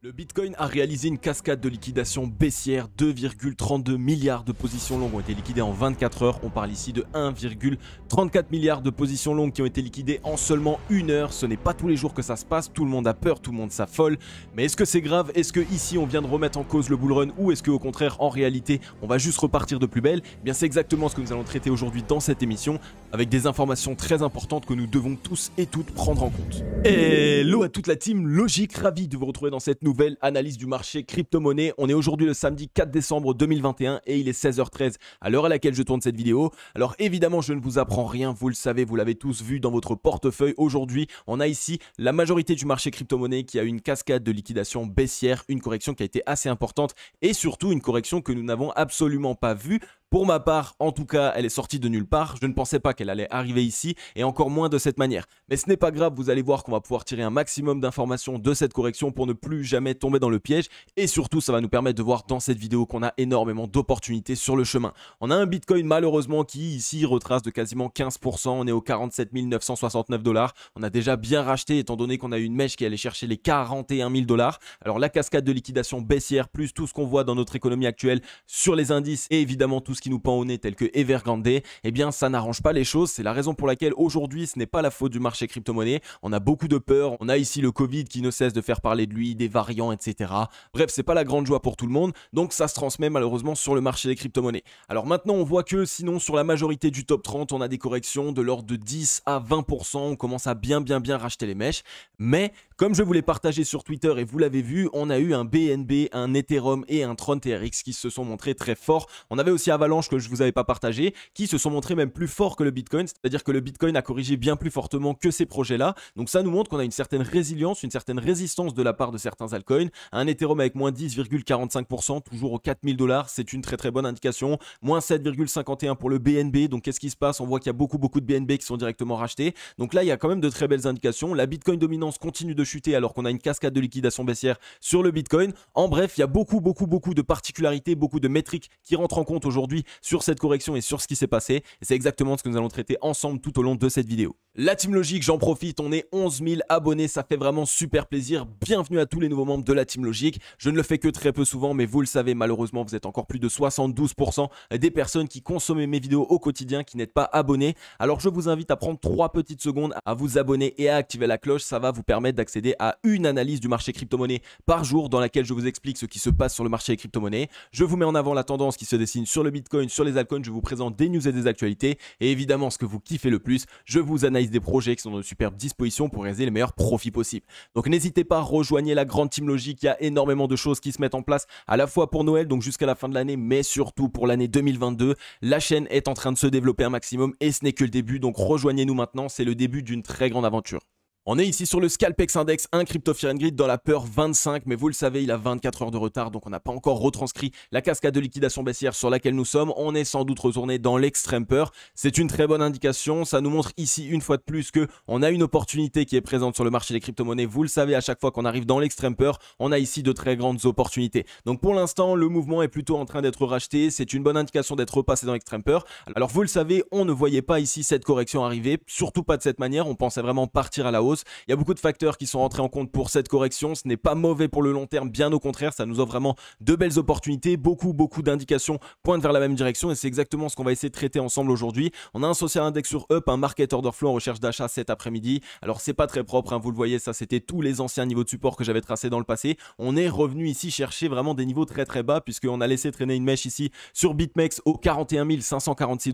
Le Bitcoin a réalisé une cascade de liquidation baissière. 2,32 milliards de positions longues ont été liquidées en 24 heures. On parle ici de 1,34 milliards de positions longues qui ont été liquidées en seulement une heure. Ce n'est pas tous les jours que ça se passe. Tout le monde a peur, tout le monde s'affole. Mais est-ce que c'est grave? Est-ce que ici on vient de remettre en cause le bull run ou est-ce qu'au contraire, en réalité, on va juste repartir de plus belle? Eh bien, c'est exactement ce que nous allons traiter aujourd'hui dans cette émission avec des informations très importantes que nous devons tous et toutes prendre en compte. Hello à toute la team Logic, ravi de vous retrouver dans cette nouvelle analyse du marché crypto-monnaie. On est aujourd'hui le samedi 4 décembre 2021 et il est 16h13 à l'heure à laquelle je tourne cette vidéo. Alors évidemment, je ne vous apprends rien, vous le savez, vous l'avez tous vu dans votre portefeuille. Aujourd'hui, on a ici la majorité du marché crypto-monnaie qui a eu une cascade de liquidation baissière, une correction qui a été assez importante et surtout une correction que nous n'avons absolument pas vue. Pour ma part, en tout cas, elle est sortie de nulle part. Je ne pensais pas qu'elle allait arriver ici et encore moins de cette manière. Mais ce n'est pas grave, vous allez voir qu'on va pouvoir tirer un maximum d'informations de cette correction pour ne plus jamais tomber dans le piège. Et surtout, ça va nous permettre de voir dans cette vidéo qu'on a énormément d'opportunités sur le chemin. On a un Bitcoin malheureusement qui ici retrace de quasiment 15%. On est aux 47 969 $. On a déjà bien racheté étant donné qu'on a eu une mèche qui allait chercher les 41 000 $. Alors la cascade de liquidation baissière plus tout ce qu'on voit dans notre économie actuelle sur les indices et évidemment tout ce qui nous pend au nez tel que Evergrande, eh bien ça n'arrange pas les choses. C'est la raison pour laquelle aujourd'hui ce n'est pas la faute du marché crypto-monnaie. On a beaucoup de peur, on a ici le Covid qui ne cesse de faire parler de lui, des variants, etc. Bref, c'est pas la grande joie pour tout le monde, donc ça se transmet malheureusement sur le marché des crypto-monnaies. Alors maintenant on voit que sinon sur la majorité du top 30 on a des corrections de l'ordre de 10 à 20%, on commence à bien racheter les mèches, mais comme je vous l'ai partagé sur Twitter et vous l'avez vu, on a eu un BNB, un Ethereum et un Tron TRX qui se sont montrés très forts. On avait aussi Avalanche que je vous avais pas partagé, qui se sont montrés même plus forts que le Bitcoin, c'est-à-dire que le Bitcoin a corrigé bien plus fortement que ces projets-là. Donc ça nous montre qu'on a une certaine résilience, une certaine résistance de la part de certains altcoins. Un Ethereum avec moins 10,45%, toujours aux 4000 $, c'est une très bonne indication. Moins 7,51 pour le BNB. Donc qu'est-ce qui se passe? On voit qu'il y a beaucoup de BNB qui sont directement rachetés. Donc là, il y a quand même de très belles indications. La Bitcoin dominance continue de chuter alors qu'on a une cascade de liquidation baissière sur le Bitcoin. En bref, il y a beaucoup de particularités, beaucoup de métriques qui rentrent en compte aujourd'hui sur cette correction et sur ce qui s'est passé. Et c'est exactement ce que nous allons traiter ensemble tout au long de cette vidéo. La Team Logic, j'en profite, on est 11 000 abonnés, ça fait vraiment super plaisir. Bienvenue à tous les nouveaux membres de la Team Logic. Je ne le fais que très peu souvent, mais vous le savez, malheureusement, vous êtes encore plus de 72% des personnes qui consomment mes vidéos au quotidien, qui n'êtes pas abonnés. Alors je vous invite à prendre 3 petites secondes à vous abonner et à activer la cloche. Ça va vous permettre d'accéder à une analyse du marché crypto-monnaie par jour dans laquelle je vous explique ce qui se passe sur le marché des crypto-monnaies. Je vous mets en avant la tendance qui se dessine sur le Bitcoin, sur les altcoins, je vous présente des news et des actualités. Et évidemment, ce que vous kiffez le plus, je vous analyse des projets qui sont de superbes dispositions pour réaliser les meilleurs profits possibles. Donc n'hésitez pas, rejoignez la grande Team Logic. Il y a énormément de choses qui se mettent en place à la fois pour Noël, donc jusqu'à la fin de l'année, mais surtout pour l'année 2022. La chaîne est en train de se développer un maximum et ce n'est que le début. Donc rejoignez-nous maintenant, c'est le début d'une très grande aventure. On est ici sur le Scalpex Index, un Crypto Fear and Greed dans la peur 25, mais vous le savez, il a 24 heures de retard, donc on n'a pas encore retranscrit la cascade de liquidation baissière sur laquelle nous sommes. On est sans doute retourné dans l'extrême peur. C'est une très bonne indication. Ça nous montre ici une fois de plus que on a une opportunité qui est présente sur le marché des crypto-monnaies. Vous le savez, à chaque fois qu'on arrive dans l'extrême peur, on a ici de très grandes opportunités. Donc pour l'instant, le mouvement est plutôt en train d'être racheté. C'est une bonne indication d'être repassé dans l'extrême peur. Alors vous le savez, on ne voyait pas ici cette correction arriver, surtout pas de cette manière. On pensait vraiment partir à la hausse. Il y a beaucoup de facteurs qui sont rentrés en compte pour cette correction. Ce n'est pas mauvais pour le long terme, bien au contraire, ça nous offre vraiment de belles opportunités. Beaucoup d'indications pointent vers la même direction et c'est exactement ce qu'on va essayer de traiter ensemble aujourd'hui. On a un social index sur Up, un market order flow en recherche d'achat cet après-midi. Alors c'est pas très propre, hein, vous le voyez, ça c'était tous les anciens niveaux de support que j'avais tracés dans le passé. On est revenu ici chercher vraiment des niveaux très bas puisqu'on a laissé traîner une mèche ici sur BitMEX aux 41 546 $.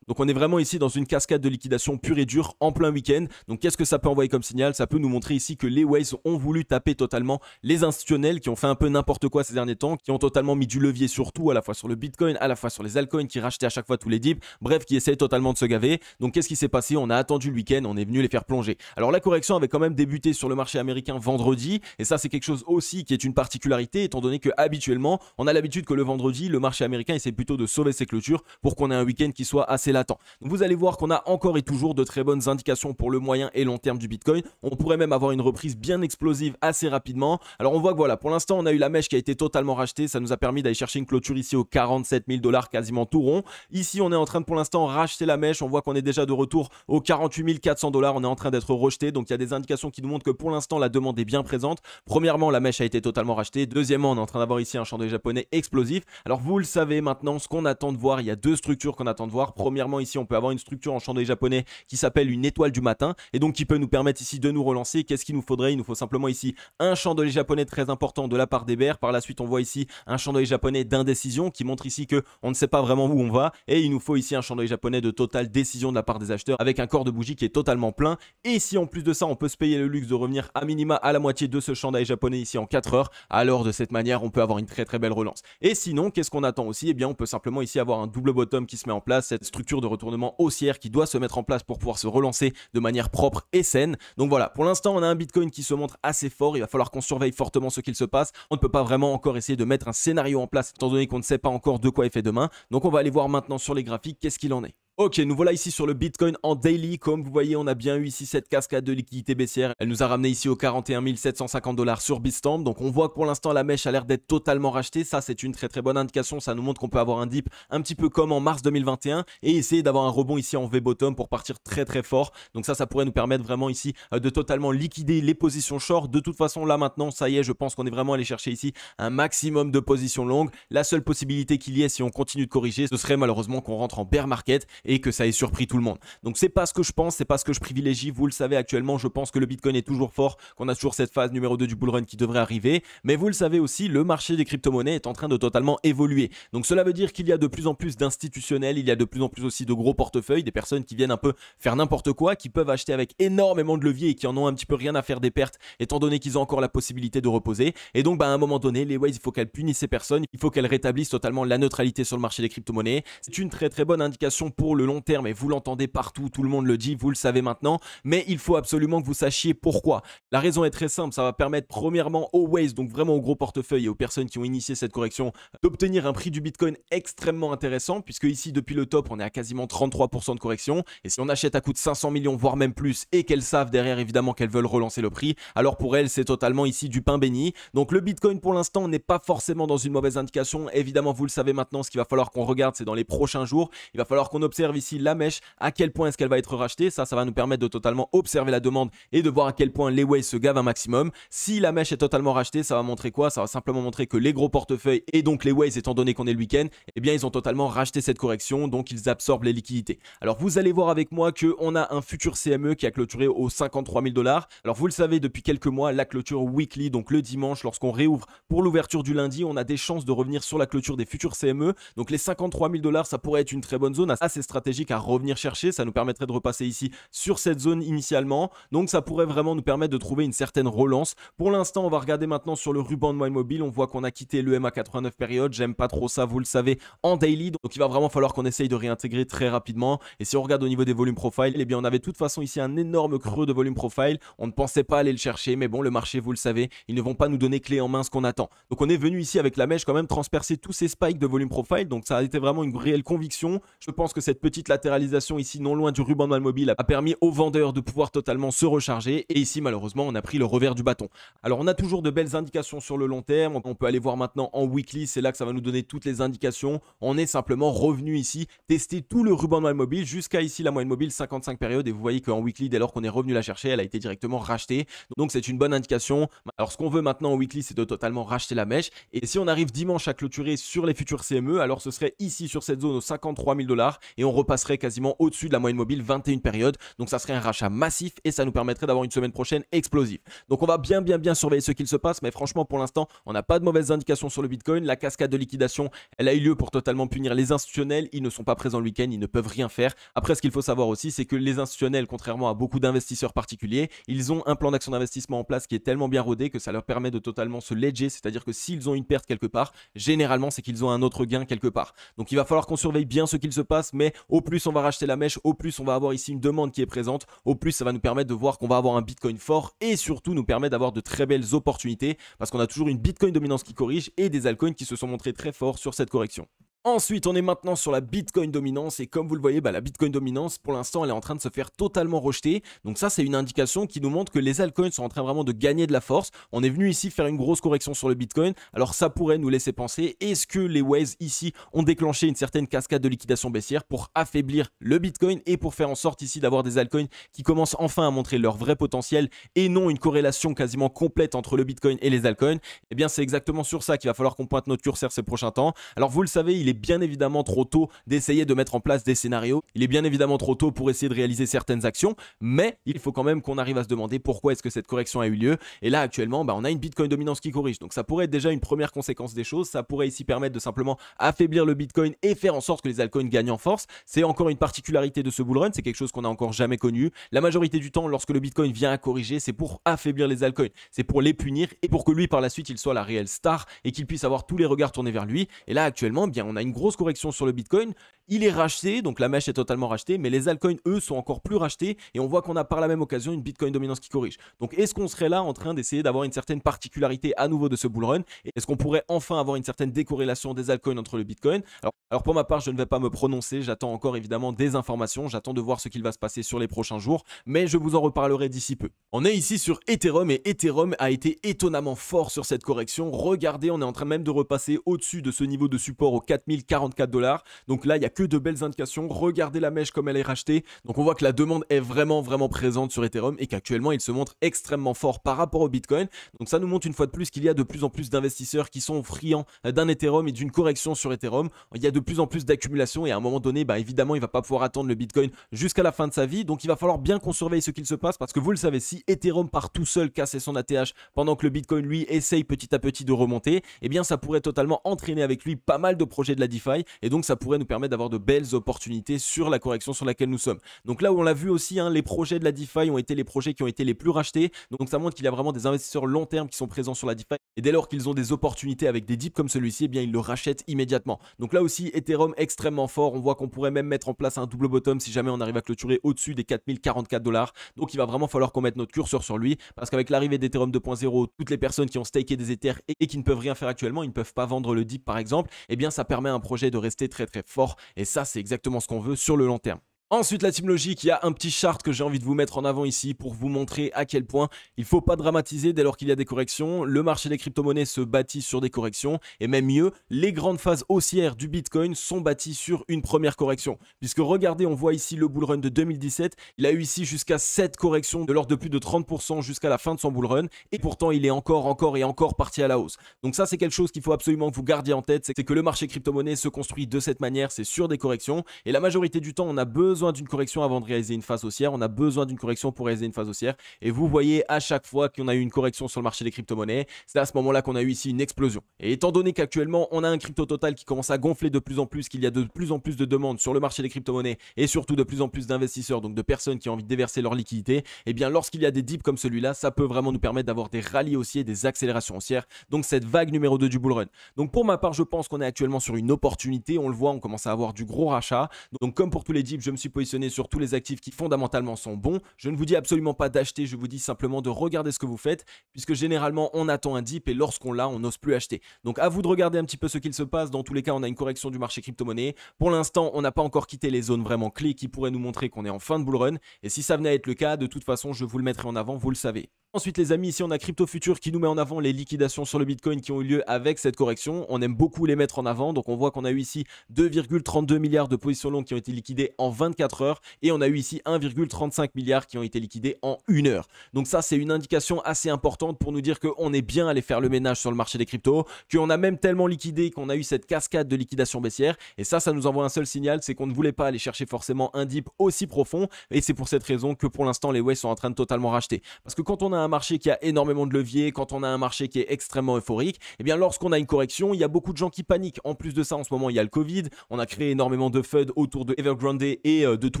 Donc on est vraiment ici dans une cascade de liquidation pure et dure en plein week-end. Donc qu'est-ce que ça peut envoyer comme signal? Ça peut nous montrer ici que les Waves ont voulu taper totalement les institutionnels qui ont fait un peu n'importe quoi ces derniers temps, qui ont totalement mis du levier sur tout, à la fois sur le Bitcoin, à la fois sur les altcoins, qui rachetaient à chaque fois tous les dips, bref, qui essayaient totalement de se gaver. Donc qu'est-ce qui s'est passé? On a attendu le week-end, on est venu les faire plonger. Alors la correction avait quand même débuté sur le marché américain vendredi, et ça c'est quelque chose aussi qui est une particularité, étant donné que habituellement, on a l'habitude que le vendredi, le marché américain essaie plutôt de sauver ses clôtures pour qu'on ait un week-end qui soit assez latent. Donc vous allez voir qu'on a encore et toujours de très bonnes indications pour le moyen et long terme du Bitcoin. Bitcoin. On pourrait même avoir une reprise bien explosive assez rapidement. Alors on voit que voilà, pour l'instant on a eu la mèche qui a été totalement rachetée, ça nous a permis d'aller chercher une clôture ici aux 47 000 $, quasiment tout rond. Ici on est en train de pour l'instant racheter la mèche, on voit qu'on est déjà de retour aux 48 400 $, on est en train d'être rejeté, donc il y a des indications qui nous montrent que pour l'instant la demande est bien présente. Premièrement, la mèche a été totalement rachetée, deuxièmement on est en train d'avoir ici un chandelier japonais explosif. Alors vous le savez maintenant, ce qu'on attend de voir, il y a deux structures qu'on attend de voir. Premièrement ici on peut avoir une structure en chandelier japonais qui s'appelle une étoile du matin et donc qui peut nous permettre ici de nous relancer. Qu'est-ce qu'il nous faudrait? Il nous faut simplement ici un chandelier japonais très important de la part des bears. Par la suite on voit ici un chandelier japonais d'indécision qui montre ici que on ne sait pas vraiment où on va, et il nous faut ici un chandelier japonais de totale décision de la part des acheteurs avec un corps de bougie qui est totalement plein. Et si en plus de ça on peut se payer le luxe de revenir à minima à la moitié de ce chandelier japonais ici en 4 heures, alors de cette manière on peut avoir une très belle relance. Et sinon qu'est-ce qu'on attend aussi? Eh bien on peut simplement ici avoir un double bottom qui se met en place, cette structure de retournement haussière qui doit se mettre en place pour pouvoir se relancer de manière propre et saine. Donc voilà, pour l'instant on a un Bitcoin qui se montre assez fort, il va falloir qu'on surveille fortement ce qu'il se passe. On ne peut pas vraiment encore essayer de mettre un scénario en place étant donné qu'on ne sait pas encore de quoi est fait demain. Donc on va aller voir maintenant sur les graphiques qu'est-ce qu'il en est. Ok, nous voilà ici sur le Bitcoin en daily. Comme vous voyez, on a bien eu ici cette cascade de liquidité baissière. Elle nous a ramené ici aux 41 750 $ sur Bitstamp. Donc on voit que pour l'instant la mèche a l'air d'être totalement rachetée. Ça c'est une très bonne indication. Ça nous montre qu'on peut avoir un dip un petit peu comme en mars 2021 et essayer d'avoir un rebond ici en V-bottom pour partir très fort. Donc ça pourrait nous permettre vraiment ici de totalement liquider les positions short. De toute façon là maintenant, ça y est, je pense qu'on est vraiment allé chercher ici un maximum de positions longues. La seule possibilité qu'il y ait si on continue de corriger, ce serait malheureusement qu'on rentre en bear market et que ça ait surpris tout le monde. Donc c'est pas ce que je pense, c'est pas ce que je privilégie. Vous le savez actuellement, je pense que le Bitcoin est toujours fort, qu'on a toujours cette phase numéro 2 du bull run qui devrait arriver. Mais vous le savez aussi, le marché des crypto-monnaies est en train de totalement évoluer. Donc cela veut dire qu'il y a de plus en plus d'institutionnels, il y a de plus en plus aussi de gros portefeuilles, des personnes qui viennent un peu faire n'importe quoi, qui peuvent acheter avec énormément de levier et qui en ont un petit peu rien à faire des pertes, étant donné qu'ils ont encore la possibilité de reposer. Et donc à un moment donné, les waves, il faut qu'elles punissent ces personnes, il faut qu'elles rétablissent totalement la neutralité sur le marché des crypto-monnaies. C'est une très bonne indication pour le long terme. Mais vous l'entendez partout, tout le monde le dit, vous le savez maintenant, mais il faut absolument que vous sachiez pourquoi. La raison est très simple, ça va permettre premièrement aux whales, donc vraiment aux gros portefeuilles et aux personnes qui ont initié cette correction, d'obtenir un prix du Bitcoin extrêmement intéressant, puisque ici depuis le top on est à quasiment 33% de correction, et si on achète à coût de 500 millions voire même plus, et qu'elles savent derrière évidemment qu'elles veulent relancer le prix, alors pour elles c'est totalement ici du pain béni. Donc le Bitcoin pour l'instant n'est pas forcément dans une mauvaise indication. Évidemment vous le savez maintenant, ce qu'il va falloir qu'on regarde c'est dans les prochains jours, il va falloir qu'on observe ici la mèche, à quel point est-ce qu'elle va être rachetée. Ça va nous permettre de totalement observer la demande et de voir à quel point les whales se gavent un maximum. Si la mèche est totalement rachetée, ça va montrer quoi? Ça va simplement montrer que les gros portefeuilles et donc les whales, étant donné qu'on est le week-end, eh bien ils ont totalement racheté cette correction, donc ils absorbent les liquidités. Alors vous allez voir avec moi qu'on a un futur CME qui a clôturé aux 53 000 $. Alors vous le savez, depuis quelques mois, la clôture weekly, donc le dimanche, lorsqu'on réouvre pour l'ouverture du lundi, on a des chances de revenir sur la clôture des futurs CME. Donc les 53 000 $, ça pourrait être une très bonne zone, assez stratégique à revenir chercher. Ça nous permettrait de repasser ici sur cette zone initialement, donc ça pourrait vraiment nous permettre de trouver une certaine relance. Pour l'instant on va regarder maintenant sur le ruban de moyenne mobile, on voit qu'on a quitté le MA 89 période, j'aime pas trop ça, vous le savez, en daily, donc il va vraiment falloir qu'on essaye de réintégrer très rapidement. Et si on regarde au niveau des volumes profile, eh bien on avait de toute façon ici un énorme creux de volume profile, on ne pensait pas aller le chercher, mais bon, le marché, vous le savez, ils ne vont pas nous donner clé en main ce qu'on attend. Donc on est venu ici avec la mèche quand même transpercer tous ces spikes de volume profile, donc ça a été vraiment une réelle conviction. Je pense que cette petite latéralisation ici non loin du ruban de moyenne mobile a permis aux vendeurs de pouvoir totalement se recharger, et ici malheureusement on a pris le revers du bâton. Alors on a toujours de belles indications sur le long terme, on peut aller voir maintenant en weekly, c'est là que ça va nous donner toutes les indications. On est simplement revenu ici tester tout le ruban de moyenne mobile jusqu'à ici la moyenne mobile 55 périodes, et vous voyez qu'en weekly, dès lors qu'on est revenu la chercher, elle a été directement rachetée, donc c'est une bonne indication. Alors ce qu'on veut maintenant en weekly, c'est de totalement racheter la mèche, et si on arrive dimanche à clôturer sur les futurs CME, alors ce serait ici sur cette zone aux 53 000 $, et on repasserait quasiment au-dessus de la moyenne mobile 21 périodes, donc ça serait un rachat massif et ça nous permettrait d'avoir une semaine prochaine explosive. Donc on va bien surveiller ce qu'il se passe, mais franchement pour l'instant on n'a pas de mauvaises indications sur le Bitcoin. La cascade de liquidation, elle a eu lieu pour totalement punir les institutionnels, ils ne sont pas présents le week-end, ils ne peuvent rien faire. Après ce qu'il faut savoir aussi, c'est que les institutionnels, contrairement à beaucoup d'investisseurs particuliers, ils ont un plan d'action d'investissement en place qui est tellement bien rodé que ça leur permet de totalement se ledger, c'est-à-dire que s'ils ont une perte quelque part, généralement c'est qu'ils ont un autre gain quelque part. Donc il va falloir qu'on surveille bien ce qu'il se passe, mais au plus on va racheter la mèche, au plus on va avoir ici une demande qui est présente, au plus ça va nous permettre de voir qu'on va avoir un Bitcoin fort et surtout nous permet d'avoir de très belles opportunités parce qu'on a toujours une Bitcoin dominance qui corrige et des altcoins qui se sont montrés très forts sur cette correction. Ensuite, on est maintenant sur la Bitcoin dominance et comme vous le voyez, la Bitcoin dominance, pour l'instant, elle est en train de se faire totalement rejeter. Donc ça, c'est une indication qui nous montre que les altcoins sont en train vraiment de gagner de la force. On est venu ici faire une grosse correction sur le Bitcoin. Alors ça pourrait nous laisser penser, est-ce que les Waves ici ont déclenché une certaine cascade de liquidation baissière pour affaiblir le Bitcoin et pour faire en sorte ici d'avoir des altcoins qui commencent enfin à montrer leur vrai potentiel et non une corrélation quasiment complète entre le Bitcoin et les altcoins? Eh bien, c'est exactement sur ça qu'il va falloir qu'on pointe notre curseur ces prochains temps. Alors vous le savez, il est bien évidemment trop tôt d'essayer de mettre en place des scénarios. Il est bien évidemment trop tôt pour essayer de réaliser certaines actions, mais il faut quand même qu'on arrive à se demander pourquoi est-ce que cette correction a eu lieu. Et là actuellement, on a une Bitcoin dominance qui corrige. Donc ça pourrait être déjà une première conséquence des choses. Ça pourrait ici permettre de simplement affaiblir le Bitcoin et faire en sorte que les altcoins gagnent en force. C'est encore une particularité de ce bull run. C'est quelque chose qu'on n'a encore jamais connu. La majorité du temps, lorsque le Bitcoin vient à corriger, c'est pour affaiblir les altcoins. C'est pour les punir et pour que lui, par la suite, il soit la réelle star et qu'il puisse avoir tous les regards tournés vers lui. Et là, actuellement, on a une grosse correction sur le Bitcoin. Il est racheté, donc la mèche est totalement rachetée, mais les altcoins, eux, sont encore plus rachetés et on voit qu'on a par la même occasion une Bitcoin dominance qui corrige. Donc est-ce qu'on serait là en train d'essayer d'avoir une certaine particularité à nouveau de ce bull run? Et est-ce qu'on pourrait enfin avoir une certaine décorrélation des altcoins entre le Bitcoin? Alors pour ma part, je ne vais pas me prononcer, j'attends encore évidemment des informations, j'attends de voir ce qu'il va se passer sur les prochains jours, mais je vous en reparlerai d'ici peu. On est ici sur Ethereum et Ethereum a été étonnamment fort sur cette correction. Regardez, on est en train même de repasser au-dessus de ce niveau de support aux 4044 $. Donc là, il n'y a que de belles indications. Regardez la mèche comme elle est rachetée. Donc on voit que la demande est vraiment présente sur Ethereum et qu'actuellement il se montre extrêmement fort par rapport au Bitcoin. Donc ça nous montre une fois de plus qu'il y a de plus en plus d'investisseurs qui sont friands d'un Ethereum et d'une correction sur Ethereum. Il y a de plus en plus d'accumulation et à un moment donné, évidemment, il ne va pas pouvoir attendre le Bitcoin jusqu'à la fin de sa vie. Donc il va falloir bien qu'on surveille ce qu'il se passe parce que vous le savez, si Ethereum part tout seul casser son ATH pendant que le Bitcoin lui essaye petit à petit de remonter, eh bien ça pourrait totalement entraîner avec lui pas mal de projets de la DeFi et donc ça pourrait nous permettre d'avoir de belles opportunités sur la correction sur laquelle nous sommes. Donc là où on l'a vu aussi, les projets de la DeFi ont été les projets qui ont été les plus rachetés. Donc ça montre qu'il y a vraiment des investisseurs long terme qui sont présents sur la DeFi et dès lors qu'ils ont des opportunités avec des dips comme celui-ci, eh bien ils le rachètent immédiatement. Donc là aussi, Ethereum extrêmement fort. On voit qu'on pourrait même mettre en place un double bottom si jamais on arrive à clôturer au-dessus des 4044 $. Donc il va vraiment falloir qu'on mette notre curseur sur lui parce qu'avec l'arrivée d'Ethereum 2.0, toutes les personnes qui ont staké des Ethers et qui ne peuvent rien faire actuellement, ils ne peuvent pas vendre le dip par exemple, eh bien ça permet à un projet de rester très fort et ça c'est exactement ce qu'on veut sur le long terme. Ensuite, la Team Logic, il y a un petit chart que j'ai envie de vous mettre en avant ici pour vous montrer à quel point il ne faut pas dramatiser dès lors qu'il y a des corrections. Le marché des crypto-monnaies se bâtit sur des corrections et même mieux, les grandes phases haussières du Bitcoin sont bâties sur une première correction. Puisque regardez, on voit ici le bull run de 2017, il a eu ici jusqu'à 7 corrections de l'ordre de plus de 30% jusqu'à la fin de son bull run et pourtant il est encore parti à la hausse. Donc ça c'est quelque chose qu'il faut absolument que vous gardiez en tête, c'est que le marché crypto-monnaie se construit de cette manière, c'est sur des corrections et la majorité du temps on a besoin d'une correction avant de réaliser une phase haussière, on a besoin d'une correction pour réaliser une phase haussière et vous voyez à chaque fois qu'on a eu une correction sur le marché des crypto-monnaies, c'est à ce moment-là qu'on a eu ici une explosion. Et étant donné qu'actuellement on a un crypto total qui commence à gonfler de plus en plus, qu'il y a de plus en plus de demandes sur le marché des crypto-monnaies et surtout de plus en plus d'investisseurs, donc de personnes qui ont envie de déverser leur liquidité, et bien lorsqu'il y a des dips comme celui-là, ça peut vraiment nous permettre d'avoir des rallyes haussiers, des accélérations haussières, donc cette vague numéro 2 du bull run. Donc pour ma part, je pense qu'on est actuellement sur une opportunité, on le voit, on commence à avoir du gros rachat. Donc comme pour tous les dips, je me suis positionné sur tous les actifs qui fondamentalement sont bons. Je ne vous dis absolument pas d'acheter, je vous dis simplement de regarder ce que vous faites, puisque généralement on attend un dip et lorsqu'on l'a, on n'ose plus acheter. Donc à vous de regarder un petit peu ce qu'il se passe. Dans tous les cas, on a une correction du marché crypto-monnaie. Pour l'instant, on n'a pas encore quitté les zones vraiment clés qui pourraient nous montrer qu'on est en fin de bull run. Et si ça venait à être le cas, de toute façon, je vous le mettrai en avant, vous le savez. Ensuite les amis, ici on a Crypto Future qui nous met en avant les liquidations sur le Bitcoin qui ont eu lieu avec cette correction. On aime beaucoup les mettre en avant, donc on voit qu'on a eu ici 2,32 milliards de positions longues qui ont été liquidées en 24 heures et on a eu ici 1,35 milliard qui ont été liquidées en 1 heure. Donc ça c'est une indication assez importante pour nous dire qu'on est bien allé faire le ménage sur le marché des cryptos, qu'on a même tellement liquidé qu'on a eu cette cascade de liquidation baissière et ça nous envoie un seul signal, c'est qu'on ne voulait pas aller chercher forcément un dip aussi profond et c'est pour cette raison que pour l'instant les waves sont en train de totalement racheter. Parce que quand on a un marché qui a énormément de leviers, quand on a un marché qui est extrêmement euphorique, et bien lorsqu'on a une correction, il y a beaucoup de gens qui paniquent. En plus de ça, en ce moment, il y a le Covid, on a créé énormément de FUD autour de Evergrande et de tous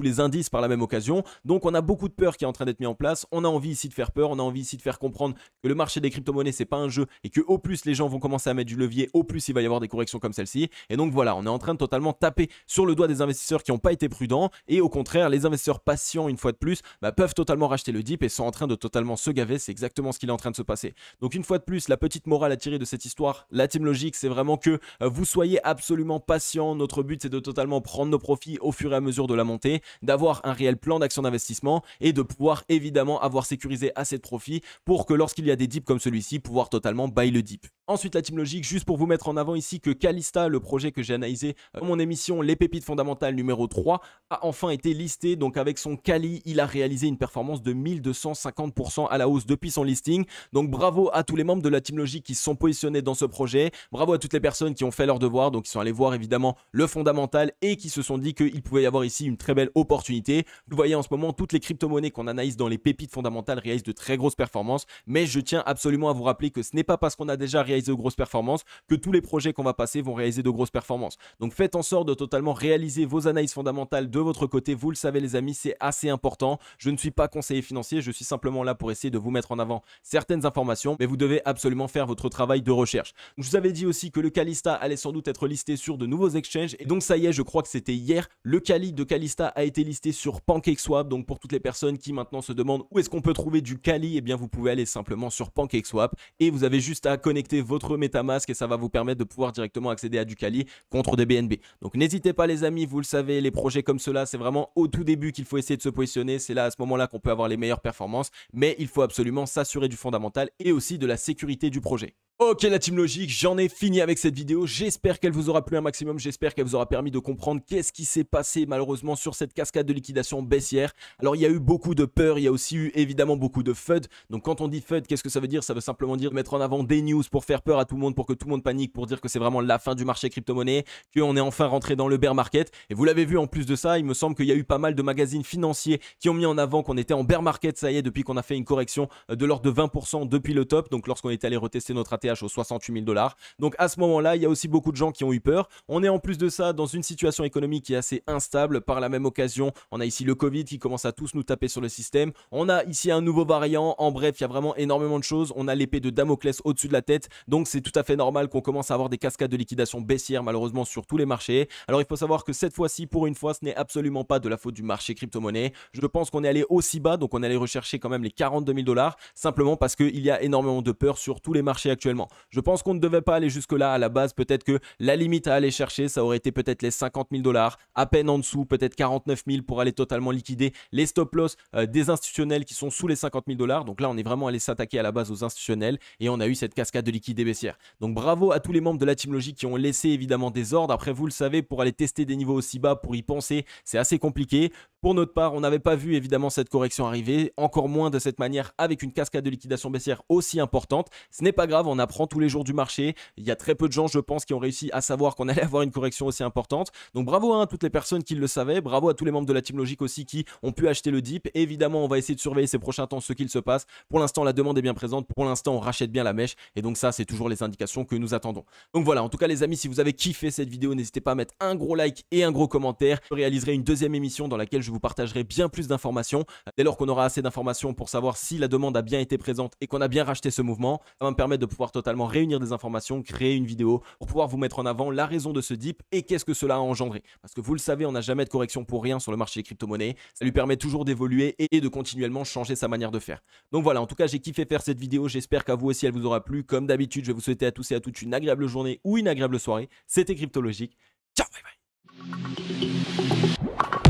les indices par la même occasion. Donc on a beaucoup de peur qui est en train d'être mis en place. On a envie ici de faire peur, on a envie ici de faire comprendre que le marché des crypto-monnaies, c'est pas un jeu et que au plus les gens vont commencer à mettre du levier, au plus il va y avoir des corrections comme celle-ci. Et donc voilà, on est en train de totalement taper sur le doigt des investisseurs qui n'ont pas été prudents et au contraire, les investisseurs patients, une fois de plus, peuvent totalement racheter le dip et sont en train de totalement se gaver savez, c'est exactement ce qu'il est en train de se passer. Donc une fois de plus, la petite morale à tirer de cette histoire, la Team Logic, c'est vraiment que vous soyez absolument patient. Notre but, c'est de totalement prendre nos profits au fur et à mesure de la montée, d'avoir un réel plan d'action d'investissement et de pouvoir évidemment avoir sécurisé assez de profits pour que lorsqu'il y a des dips comme celui-ci, pouvoir totalement buy le dip. Ensuite, la Team Logic, juste pour vous mettre en avant ici que Calista, le projet que j'ai analysé dans mon émission Les Pépites Fondamentales numéro 3, a enfin été listé. Donc avec son Cali, il a réalisé une performance de 1250% à la hausse depuis son listing. Donc bravo à tous les membres de la Team Logic qui se sont positionnés dans ce projet. Bravo à toutes les personnes qui ont fait leur devoir, donc qui sont allés voir évidemment le fondamental et qui se sont dit qu'il pouvait y avoir ici une très belle opportunité. Vous voyez en ce moment, toutes les crypto-monnaies qu'on analyse dans les pépites fondamentales réalisent de très grosses performances. Mais je tiens absolument à vous rappeler que ce n'est pas parce qu'on a déjà réalisé de grosses performances que tous les projets qu'on va passer vont réaliser de grosses performances. Donc faites en sorte de totalement réaliser vos analyses fondamentales de votre côté. Vous le savez les amis, c'est assez important. Je ne suis pas conseiller financier, je suis simplement là pour essayer de vous mettre en avant certaines informations, mais vous devez absolument faire votre travail de recherche. Je vous avais dit aussi que le Calista allait sans doute être listé sur de nouveaux exchanges et donc ça y est, je crois que c'était hier, le Cali de Calista a été listé sur PancakeSwap. Donc pour toutes les personnes qui maintenant se demandent où est-ce qu'on peut trouver du Cali, eh bien vous pouvez aller simplement sur PancakeSwap et vous avez juste à connecter votre MetaMask et ça va vous permettre de pouvoir directement accéder à du Cali contre des BNB. Donc n'hésitez pas les amis, vous le savez, les projets comme cela, c'est vraiment au tout début qu'il faut essayer de se positionner. C'est là à ce moment-là qu'on peut avoir les meilleures performances, mais il faut absolument s'assurer du fondamental et aussi de la sécurité du projet. Ok la Team Logic, j'en ai fini avec cette vidéo, j'espère qu'elle vous aura plu un maximum, j'espère qu'elle vous aura permis de comprendre qu'est-ce qui s'est passé malheureusement sur cette cascade de liquidation baissière. Alors il y a eu beaucoup de peur, il y a aussi eu évidemment beaucoup de FUD, donc quand on dit FUD, qu'est-ce que ça veut dire? Ça veut simplement dire mettre en avant des news pour faire peur à tout le monde, pour que tout le monde panique, pour dire que c'est vraiment la fin du marché crypto-monnaie, qu'on est enfin rentré dans le bear market. Et vous l'avez vu en plus de ça, il me semble qu'il y a eu pas mal de magazines financiers qui ont mis en avant qu'on était en bear market, ça y est, depuis qu'on a fait une correction de l'ordre de 20% depuis le top, donc lorsqu'on est allé retester notre ATH aux 68 000 $. Donc à ce moment-là, il y a aussi beaucoup de gens qui ont eu peur. On est en plus de ça dans une situation économique qui est assez instable. Par la même occasion, on a ici le Covid qui commence à tous nous taper sur le système. On a ici un nouveau variant. En bref, il y a vraiment énormément de choses. On a l'épée de Damoclès au-dessus de la tête. Donc c'est tout à fait normal qu'on commence à avoir des cascades de liquidation baissière malheureusement sur tous les marchés. Alors il faut savoir que cette fois-ci, pour une fois, ce n'est absolument pas de la faute du marché crypto-monnaie. Je pense qu'on est allé aussi bas, donc on est allé rechercher quand même les 42 000 $, simplement parce qu'il y a énormément de peur sur tous les marchés actuellement. Je pense qu'on ne devait pas aller jusque-là à la base. Peut-être que la limite à aller chercher, ça aurait été peut-être les 50 000 $, à peine en dessous, peut-être 49 000 pour aller totalement liquider les stop-loss des institutionnels qui sont sous les 50 000 $. Donc là, on est vraiment allé s'attaquer à la base aux institutionnels et on a eu cette cascade de liquidité baissière. Donc bravo à tous les membres de la Team Logic qui ont laissé évidemment des ordres. Après, vous le savez, pour aller tester des niveaux aussi bas, pour y penser, c'est assez compliqué. Pour notre part, on n'avait pas vu évidemment cette correction arriver, encore moins de cette manière avec une cascade de liquidation baissière aussi importante. Ce n'est pas grave, on apprend tous les jours du marché. Il y a très peu de gens, je pense, qui ont réussi à savoir qu'on allait avoir une correction aussi importante. Donc bravo à toutes les personnes qui le savaient, bravo à tous les membres de la Team Logic aussi qui ont pu acheter le dip. Évidemment, on va essayer de surveiller ces prochains temps ce qu'il se passe. Pour l'instant, la demande est bien présente, pour l'instant, on rachète bien la mèche et donc ça, c'est toujours les indications que nous attendons. Donc voilà, en tout cas les amis, si vous avez kiffé cette vidéo, n'hésitez pas à mettre un gros like et un gros commentaire. Je réaliserai une deuxième émission dans laquelle je vous partagerai bien plus d'informations. Dès lors qu'on aura assez d'informations pour savoir si la demande a bien été présente et qu'on a bien racheté ce mouvement, ça va me permettre de pouvoir totalement réunir des informations, créer une vidéo pour pouvoir vous mettre en avant la raison de ce dip et qu'est-ce que cela a engendré. Parce que vous le savez, on n'a jamais de correction pour rien sur le marché des crypto-monnaies. Ça lui permet toujours d'évoluer et de continuellement changer sa manière de faire. Donc voilà, en tout cas, j'ai kiffé faire cette vidéo. J'espère qu'à vous aussi, elle vous aura plu. Comme d'habitude, je vais vous souhaiter à tous et à toutes une agréable journée ou une agréable soirée. C'était Crypto Logic. Ciao, bye bye.